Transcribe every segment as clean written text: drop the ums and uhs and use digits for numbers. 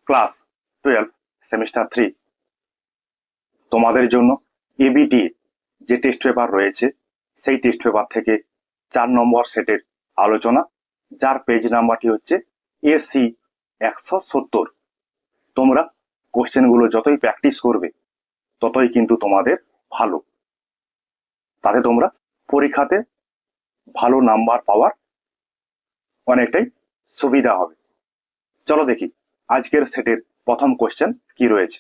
Class 12 semester 3 তোমাদের জন্য ABT যে টেস্ট পেপার রয়েছে সেই টেস্ট পেপার থেকে 4 নম্বর সেটের আলোচনা, যার পেজ নাম্বারটি হচ্ছে AC 170। তোমরা কোশ্চেনগুলো যতই প্র্যাকটিস করবে ততই কিন্তু তোমাদের ভালো, তাতে তোমরা পরীক্ষাতে ভালো নাম্বার পাওয়ার অনেকটাই সুবিধা হবে। চলো দেখি আজকের সেটের প্রথম কোশ্চেন কি রয়েছে।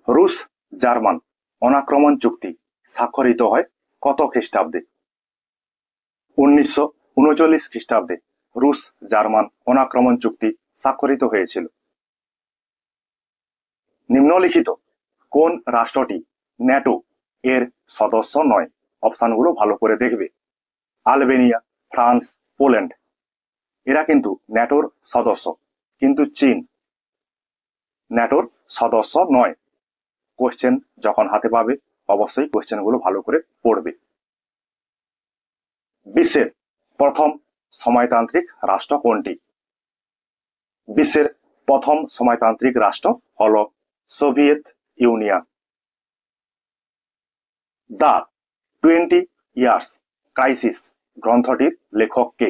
রুশ জার্মান অনাক্রমণ চুক্তি স্বাক্ষরিত হয় কত খ্রিস্টাব্দে? 1939 খ্রিস্টাব্দে রুশ জার্মান অনাক্রমণ চুক্তি স্বাক্ষরিত হয়েছিল। নিম্নলিখিত কোন রাষ্ট্রটি ন্যাটো এর সদস্য নয়? অপশনগুলো ভালো করে দেখবে। আলবেনিয়া, ফ্রান্স, পোল্যান্ড এরা কিন্তু ন্যাটোর সদস্য, কিন্তু চীন ন্যাটোর সদস্য নয়। কোশ্চেন যখন হাতে পাবে অবশ্যই কোশ্চেনগুলো ভালো করে পড়বে। বিশ্বের প্রথম সমাজতান্ত্রিক রাষ্ট্র কোনটি? বিশ্বের প্রথম সমাজতান্ত্রিক রাষ্ট্র হল Soviet Union. The 20 years crisis গ্রন্থটির লেখক কে?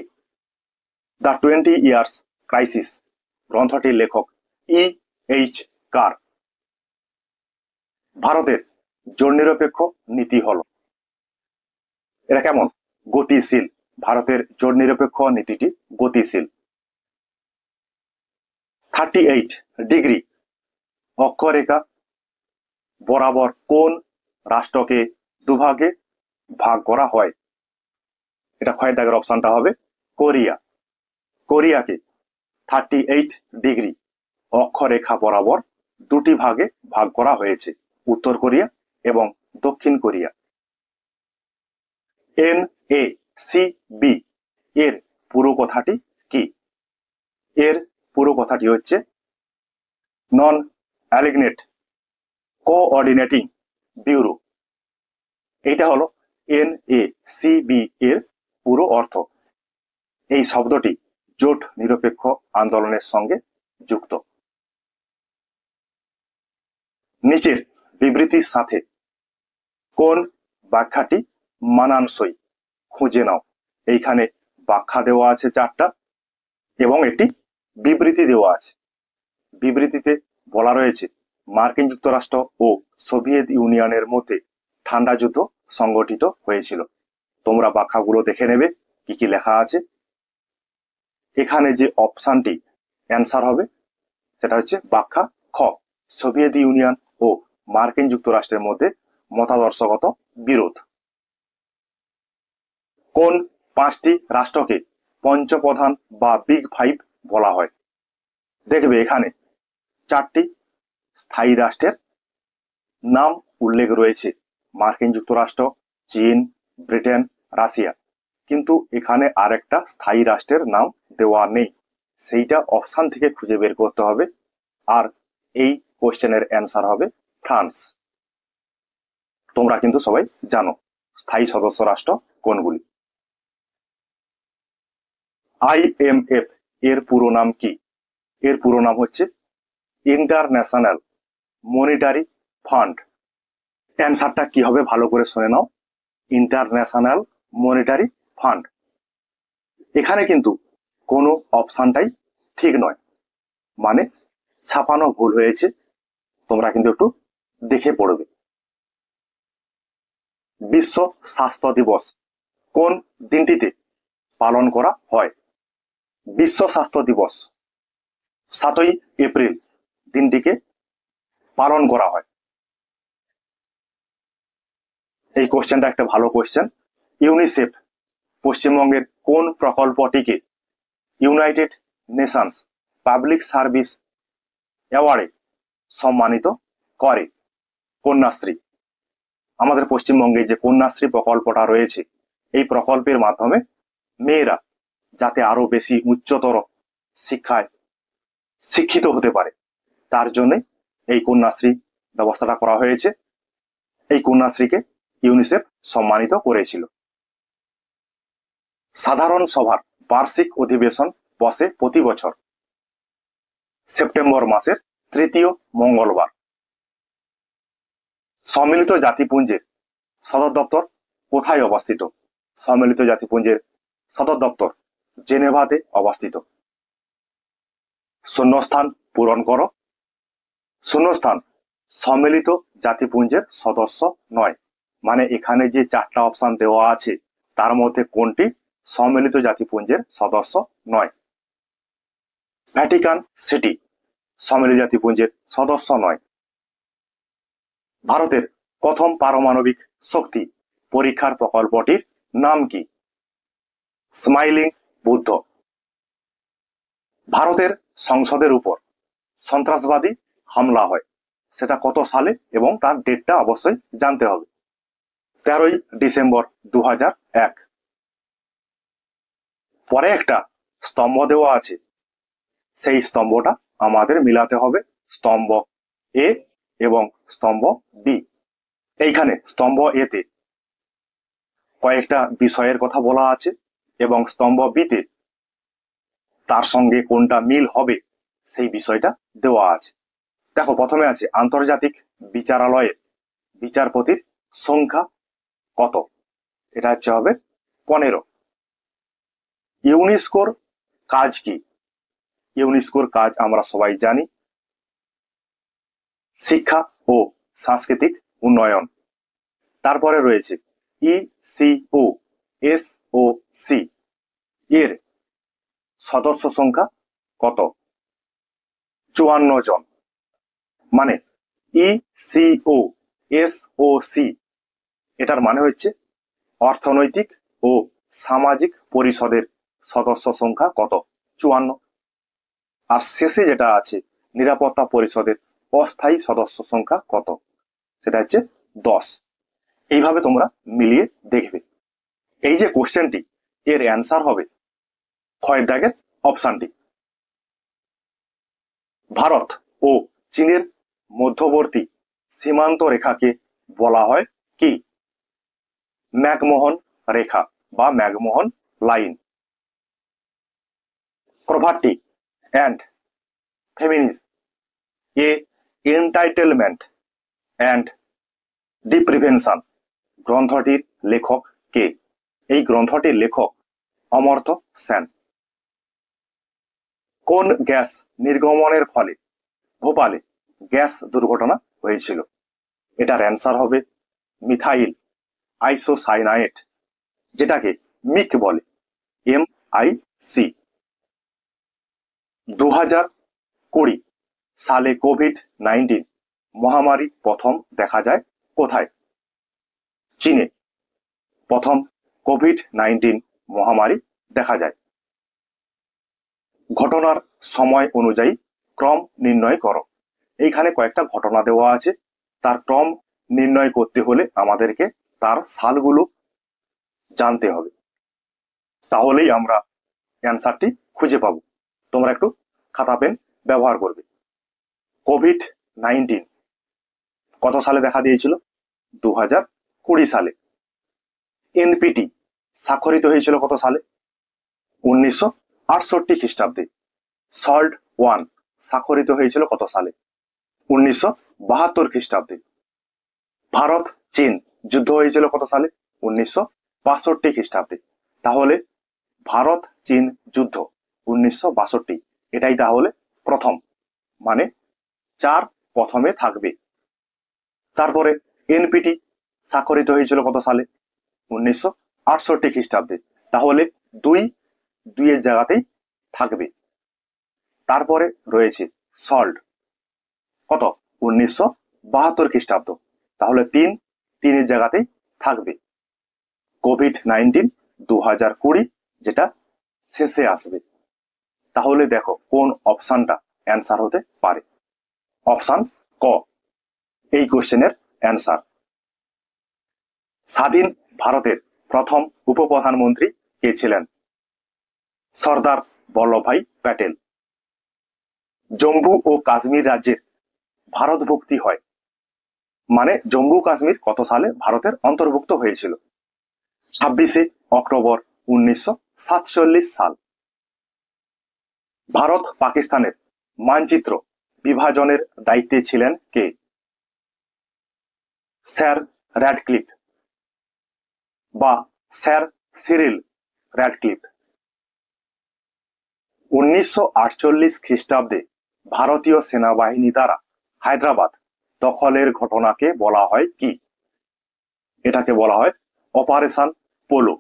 দ্য 20 ইয়ার্স ক্রাইসিস গ্রন্থটির লেখক E.H. কার। ভারতের জোট নিরপেক্ষ নীতি হল, এটা কেমন? গতিশীল। ভারতের জোট নিরপেক্ষ নীতিটি গতিশীল। 38 ডিগ্রি অক্ষরেখা বরাবর কোন রাষ্ট্রকে দুভাগে ভাগ করা হয়? এটা ক্ষয় দাগের অপশনটা হবে কোরিয়া। কোরিয়াকে 38 ডিগ্রি অক্ষরেখা বরাবর দুটি ভাগে ভাগ করা হয়েছে, উত্তর কোরিয়া এবং দক্ষিণ কোরিয়া। NACB এর পুরো কথাটি কি? এর পুরো কথাটি হচ্ছে নন অ্যালিগনেট কোঅর্ডিনেটিং ব্যুরো। এটা হলো NACB এর পুরো অর্থ। এই শব্দটি জোট নিরপেক্ষ আন্দোলনের সঙ্গে যুক্ত। নিচের বিবৃতির সাথে কোন ব্যাখ্যাটি মানানসই খুঁজে নাও। এইখানে ব্যাখ্যা দেওয়া আছে 4টা এবং একটি বিবৃতি দেওয়া আছে। বিবৃতিতে বলা রয়েছে মার্কিন যুক্তরাষ্ট্র ও সোভিয়েত ইউনিয়নের মধ্যে ঠান্ডা যুদ্ধ সংগঠিত হয়েছিল। তোমরা ব্যাখ্যাগুলো দেখে নেবে কি কি লেখা আছে। এখানে যে অপশনটি অ্যান্সার হবে সেটা হচ্ছে ব্যাখ্যা খ, সোভিয়েত ইউনিয়ন ও মার্কিন যুক্তরাষ্ট্রের মধ্যে মতাদর্শগত বিরোধ। কোন 5টি রাষ্ট্রকে পঞ্চপ্রধান বা বিগ 5 বলা হয়? দেখবে এখানে 4টি স্থায়ী রাষ্ট্রের নাম উল্লেখ রয়েছে, মার্কিন যুক্তরাষ্ট্র, চীন, ব্রিটেন, রাশিয়া, কিন্তু এখানে আরেকটা স্থায়ী রাষ্ট্রের নাম দেওয়া নেই, সেইটা অপশন থেকে খুঁজে বের করতে হবে। আর এই কোশ্চেনের অ্যান্সার হবে ফ্রান্স। তোমরা কিন্তু সবাই জানো স্থায়ী সদস্য রাষ্ট্র কোনগুলি। IMF এর পুরো নাম কি? এর পুরো নাম হচ্ছে ইন্টারন্যাশনাল মনিটারি ফান্ড। অ্যান্সারটা কি হবে ভালো করে শুনে নাও, ইন্টারন্যাশনাল মনিটারি ফান্ড। এখানে কিন্তু কোনো অপশনটাই ঠিক নয়, মানে ছাপানো ভুল হয়েছে, তোমরা কিন্তু একটু দেখে পড়বে। বিশ্ব স্বাস্থ্য দিবস কোন দিনটিতে পালন করা হয়? বিশ্ব স্বাস্থ্য দিবস 7ই এপ্রিল দিনটিকে পালন করা হয়। এই কোশ্চেনটা একটা ভালো কোশ্চেন। ইউনিসেফ পশ্চিমবঙ্গের কোন প্রকল্পটিকে ইউনাইটেড নেশনস পাবলিক সার্ভিস অ্যাওয়ার্ডে সম্মানিত করে? কন্যাশ্রী। আমাদের পশ্চিমবঙ্গে যে কন্যাশ্রী প্রকল্পটা রয়েছে, এই প্রকল্পের মাধ্যমে মেয়েরা যাতে আরো বেশি উচ্চতর শিক্ষায় শিক্ষিত হতে পারে, তার জন্য এই কন্যাশ্রী ব্যবস্থাটা করা হয়েছে। এই কন্যাশ্রীকে ইউনিসেফ সম্মানিত করেছিল। সাধারণ সভার বার্ষিক অধিবেশন বসে প্রতি বছর। সেপ্টেম্বর মাসের তৃতীয় মঙ্গলবার। সম্মিলিত জাতিপুঞ্জের সদর দপ্তর কোথায় অবস্থিত? সম্মিলিত জাতিপুঞ্জের সদর দপ্তর জেনেভাতে অবস্থিত। শূন্যস্থান পূরণ করো। শূন্যস্থান সম্মিলিত জাতিপুঞ্জের সদস্য নয়, মানে এখানে যে চারটা অপশন দেওয়া আছে তার মধ্যে কোনটি সম্মিলিত জাতিপুঞ্জের সদস্য নয়? ভ্যাটিকান সিটি সম্মিলিত জাতিপুঞ্জের সদস্য নয়। ভারতের প্রথম পারমাণবিক শক্তি পরীক্ষার প্রকল্পটির নাম কি? স্মাইলিং বুদ্ধ। ভারতের সংসদের উপর সন্ত্রাসবাদী হামলা হয়, সেটা কত সালে এবং তার ডেটটা অবশ্যই জানতে হবে। 13ই ডিসেম্বর 2001। পরে একটা স্তম্ভ দেওয়া আছে, সেই স্তম্ভটা আমাদের মিলাতে হবে স্তম্ভ এ এবং স্তম্ভ বি। এইখানে স্তম্ভ এতে কয়েকটা বিষয়ের কথা বলা আছে এবং স্তম্ভ বিতে তার সঙ্গে কোনটা মিল হবে সেই বিষয়টা দেওয়া আছে। দেখো, প্রথমে আছে আন্তর্জাতিক বিচারালয়ের বিচারপতির সংখ্যা কত? এটা হচ্ছে হবে 15। ইউনেস্কোর কাজ কি? ইউনেস্কোর কাজ আমরা সবাই জানি, শিক্ষা ও সাংস্কৃতিক উন্নয়ন। তারপরে রয়েছে ইসিও এসওসি এর সদস্য সংখ্যা কত? 54 জন। মানে ইসিও এসওসি এটার মানে হচ্ছে অর্থনৈতিক ও সামাজিক পরিষদের সদস্য সংখ্যা কত? 54। আর শেষে যেটা আছে নিরাপত্তা পরিষদের অস্থায়ী সদস্য সংখ্যা কত? সেটা হচ্ছে 10। এইভাবে তোমরা মিলিয়ে দেখবে। এই যে কোশ্চেনটি, এর অ্যান্সার হবে ক্ষয়ের দাগের অপশনটি। ভারত ও চীনের মধ্যবর্তী সীমান্ত রেখাকে বলা হয় কি? ম্যাকমোহন রেখা বা McMahon line. Poverty and feminism a entitlement and deprivation গ্রন্থটির লেখক কে? এই গ্রন্থটির লেখক অমর্ত্য সেন। কোন গ্যাস নির্গমনের ফলে ভোপালে গ্যাস দুর্ঘটনা হয়েছিল? এটার অ্যান্সার হবে মিথাইল আইসোসাইনায়েট, যেটাকে মিক বলে, MIC। 2020 সালে কোভিড-19 মহামারী প্রথম দেখা যায় কোথায়? চীনে প্রথম কোভিড-19 মহামারী দেখা যায়। ঘটনার সময় অনুযায়ী ক্রম নির্ণয় করো। এইখানে কয়েকটা ঘটনা দেওয়া আছে, তার ক্রম নির্ণয় করতে হলে আমাদেরকে তার সালগুলো জানতে হবে, তাহলেই আমরা অ্যান্সারটি খুঁজে পাবো। তোমরা একটু খাতা পেন ব্যবহার করবে। কোভিড-19 কত সালে দেখা দিয়েছিল? 2020 সালে। NPT স্বাক্ষরিত হয়েছিল কত সালে? 1968 খ্রিস্টাব্দে। সল্ট 1 স্বাক্ষরিত হয়েছিল কত সালে? 1972 খ্রিস্টাব্দে। ভারত চীন যুদ্ধ হয়েছিল কত সালে? 1962 খ্রিস্টাব্দে। তাহলে ভারত চীন যুদ্ধ 1962, এটাই তাহলে প্রথম, মানে 4 প্রথমে থাকবে। তারপরে NPT স্বাক্ষরিত হয়েছিল কত সালে? 1968 খ্রিস্টাব্দে। তাহলে 2 এর জায়গাতেই থাকবে। তারপরে রয়েছে সল্ট, কত? 1972 খ্রিস্টাব্দ। তাহলে 3 এর জায়গাতেই থাকবে। কোভিড-19 2020 যেটা শেষে আসবে। তাহলে দেখো কোন অপশনটা অ্যান্সার হতে পারে। অপশন ক এই কোশ্চেনের অ্যান্সার। স্বাধীন ভারতের প্রথম উপপ্রধানমন্ত্রী কে ছিলেন? সর্দার বল্লভভাই প্যাটেল। জম্মু ও কাশ্মীর রাজ্যের ভারতভুক্তি হয়, মানে জম্মু কাশ্মীর কত সালে ভারতের অন্তর্ভুক্ত হয়েছিল? 26 অক্টোবর 1947 সাল। ভারত পাকিস্তানের মানচিত্র বিভাজনের দায়িত্বে ছিলেন কে? স্যার র্যাডক্লিফ বা স্যার সিরিল র্যাডক্লিফ। 1948 খ্রিস্টাব্দে ভারতীয় সেনাবাহিনী দ্বারা হায়দ্রাবাদ দখলের ঘটনাকে বলা হয় কি? এটাকে বলা হয় operation polo.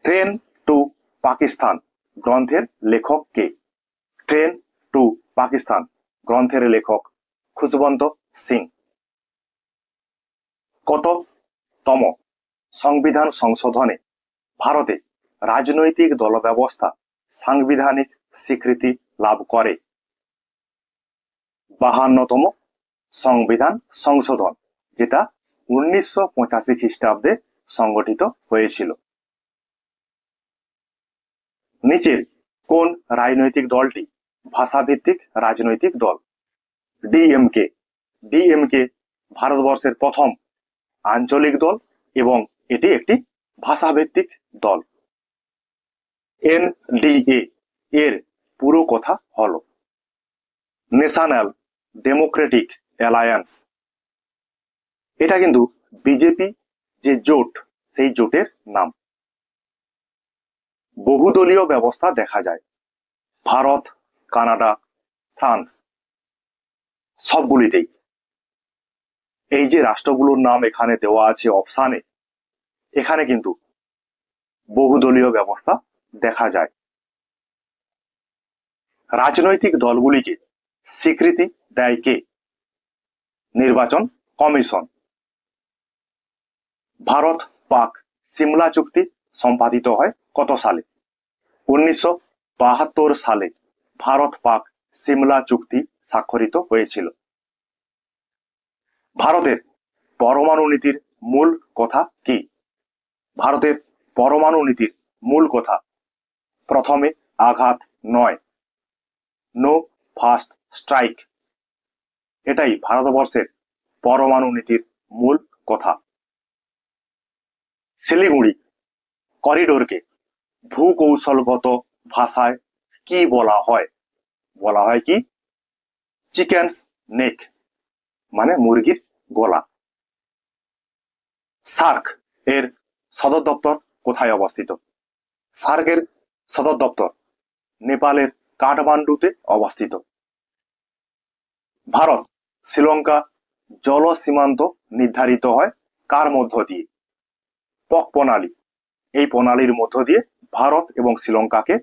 Train to Pakistan গ্রন্থের লেখক কে? ট্রেন টু পাকিস্তান গ্রন্থের লেখক খুশবন্ত সিং। কততম সংবিধান সংশোধনে ভারতে রাজনৈতিক দল ব্যবস্থা সাংবিধানিক স্বীকৃতি লাভ করে? 52তম সংবিধান সংশোধন, যেটা 1985 খ্রিস্টাব্দে সংগঠিত হয়েছিল। নিচের কোন রাজনৈতিক দলটি ভাষাভিত্তিক রাজনৈতিক দল? ডিএমকে। ডিএমকে ভারতবর্ষের প্রথম আঞ্চলিক দল এবং এটি একটি ভাষাভিত্তিক দল। এনডিএ এর পুরো কথা হলো ন্যাশনাল ডেমোক্রেটিক অ্যালায়েন্স। এটা কিন্তু বিজেপি যে জোট, সেই জোটের নাম। বহুদলীয় ব্যবস্থা দেখা যায় ভারত, কানাডা, ফ্রান্স সবগুলিতেই। এই যে রাষ্ট্রগুলোর নাম এখানে দেওয়া আছে অপশানে, এখানে কিন্তু বহুদলীয় ব্যবস্থা দেখা যায়। রাজনৈতিক দলগুলিকে স্বীকৃতি দেয় কে? নির্বাচন কমিশন। ভারত পাক সিমলা চুক্তি সম্পাদিত হয় কত সালে? 1972 সালে ভারত পাক সিমলা চুক্তি স্বাক্ষরিত হয়েছিল। ভারতের পরমাণু নীতির মূল কথা কি? ভারতের পরমাণু নীতির মূল কথা প্রথমে আঘাত নয়, নো ফার্স্ট স্ট্রাইক। এটাই ভারতবর্ষের পরমাণু নীতির মূল কথা। শিলিগুড়ি করিডোরকে ভূকৌশলগত ভাষায় কি বলা হয়? বলা হয় কি? চিকেনস নেক, মানে মুরগির গলা। সার্ক এর সদর দপ্তর কোথায় অবস্থিত? সার্কের সদর দপ্তর নেপালের কাঠমান্ডুতে অবস্থিত। ভারত শ্রীলঙ্কা জল সীমান্ত নির্ধারিত হয় কার মধ্য দিয়ে? পক প্রণালী। এই প্রণালীর মধ্য দিয়ে ভারত এবং শ্রীলঙ্কাকে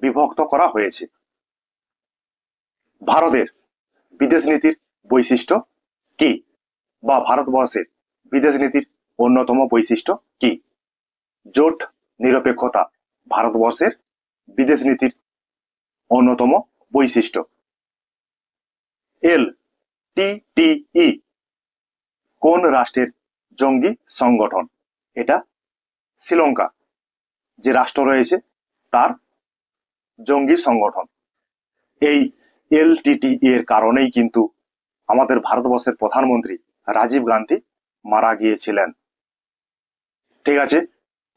বিভক্ত করা হয়েছে। ভারতের বিদেশ নীতির বৈশিষ্ট্য কি? বা ভারতবর্ষের বিদেশ নীতির অন্যতম বৈশিষ্ট্য কি? জোট নিরপেক্ষতা ভারতবর্ষের বিদেশ নীতির অন্যতম বৈশিষ্ট্য। এলটিটিই কোন রাষ্ট্রের জঙ্গি সংগঠন? এটা শ্রীলঙ্কা যে রাষ্ট্র রয়েছে তার জঙ্গি সংগঠন। এই এলটিটিই এর কারণেই কিন্তু আমাদের ভারতবর্ষের প্রধানমন্ত্রী রাজীব গান্ধী মারা গিয়েছিলেন। ঠিক আছে,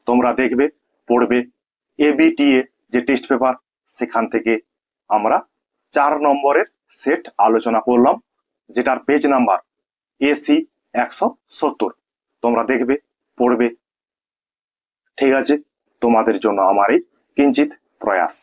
তোমরা দেখবে, পড়বে। এবিটিএ যে টেস্ট পেপার, সেখান থেকে আমরা 4 নম্বরের সেট আলোচনা করলাম, যেটার পেজ নাম্বার AC 170। তোমরা দেখবে, পড়বে। ঠিক আছে, তোমাদের জন্য আমার এই কিঞ্চিত প্রয়াস।